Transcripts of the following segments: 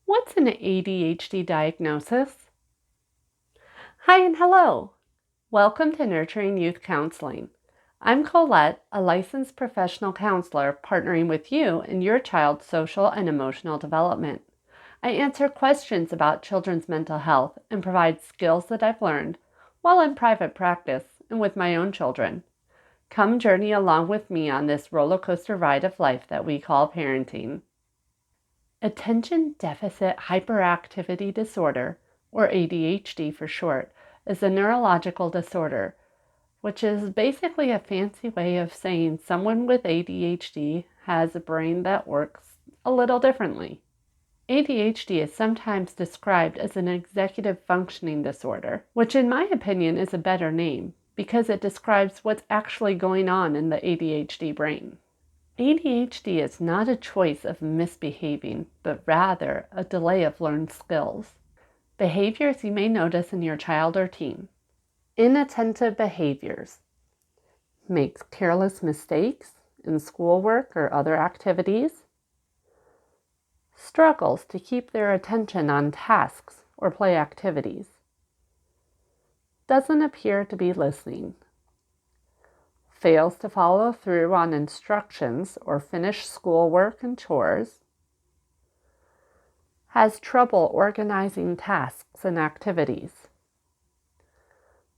What's an ADHD diagnosis? Hi and hello. Welcome to Nurturing Youth Counseling. I'm Colette, a licensed professional counselor partnering with you in your child's social and emotional development. I answer questions about children's mental health and provide skills that I've learned while in private practice and with my own children. Come journey along with me on this roller coaster ride of life that we call parenting. Attention Deficit Hyperactivity Disorder, or ADHD for short, is a neurological disorder, which is basically a fancy way of saying someone with ADHD has a brain that works a little differently. ADHD is sometimes described as an executive functioning disorder, which in my opinion is a better name because it describes what's actually going on in the ADHD brain. ADHD is not a choice of misbehaving, but rather a delay of learned skills. Behaviors you may notice in your child or teen. Inattentive behaviors. Makes careless mistakes in schoolwork or other activities. Struggles to keep their attention on tasks or play activities. Doesn't appear to be listening. Fails to follow through on instructions or finish schoolwork and chores, has trouble organizing tasks and activities,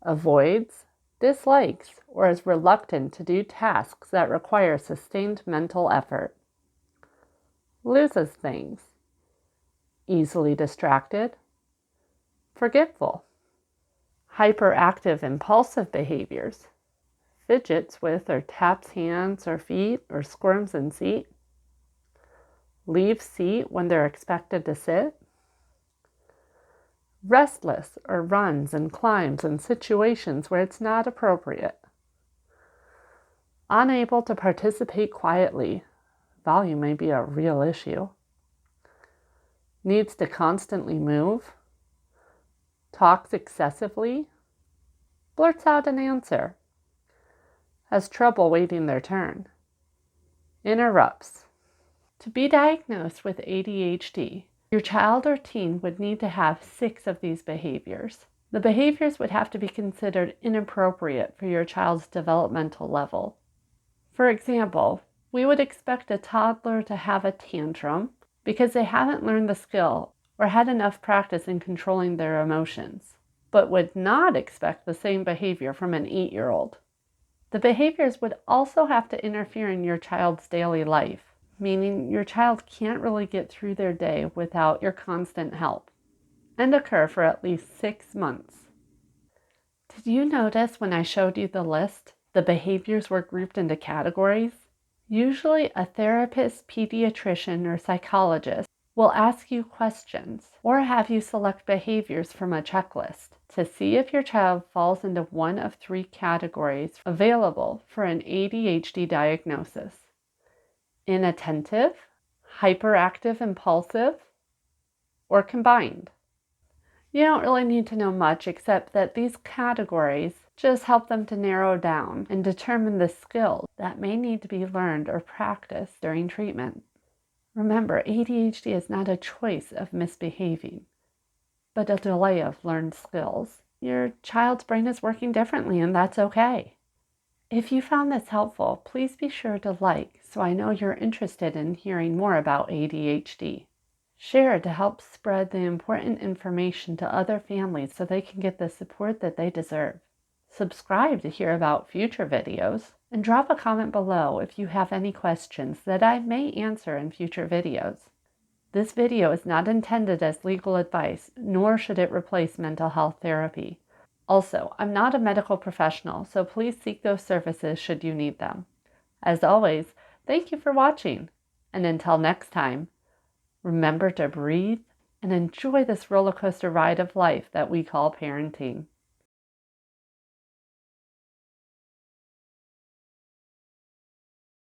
avoids, dislikes, or is reluctant to do tasks that require sustained mental effort, loses things, easily distracted, forgetful, hyperactive impulsive behaviors, fidgets with or taps hands or feet or squirms in seat, leaves seat when they're expected to sit, restless or runs and climbs in situations where it's not appropriate, unable to participate quietly, volume may be a real issue, needs to constantly move, talks excessively, blurts out an answer, has trouble waiting their turn, interrupts. To be diagnosed with ADHD, your child or teen would need to have 6 of these behaviors. The behaviors would have to be considered inappropriate for your child's developmental level. For example, we would expect a toddler to have a tantrum because they haven't learned the skill or had enough practice in controlling their emotions, but would not expect the same behavior from an 8-year-old. The behaviors would also have to interfere in your child's daily life, meaning your child can't really get through their day without your constant help, and occur for at least 6 months. Did you notice when I showed you the list, the behaviors were grouped into categories? Usually a therapist, pediatrician, or psychologist will ask you questions or have you select behaviors from a checklist to see if your child falls into one of 3 categories available for an ADHD diagnosis: inattentive, hyperactive impulsive, or combined. You don't really need to know much except that these categories just help them to narrow down and determine the skills that may need to be learned or practiced during treatment. Remember, ADHD is not a choice of misbehaving, but a delay of learned skills. Your child's brain is working differently, and that's okay. If you found this helpful, please be sure to like so I know you're interested in hearing more about ADHD. Share to help spread the important information to other families so they can get the support that they deserve. Subscribe to hear about future videos, and drop a comment below if you have any questions that I may answer in future videos. This video is not intended as legal advice, nor should it replace mental health therapy. Also, I'm not a medical professional, so please seek those services should you need them. As always, thank you for watching, and until next time, remember to breathe and enjoy this roller coaster ride of life that we call parenting.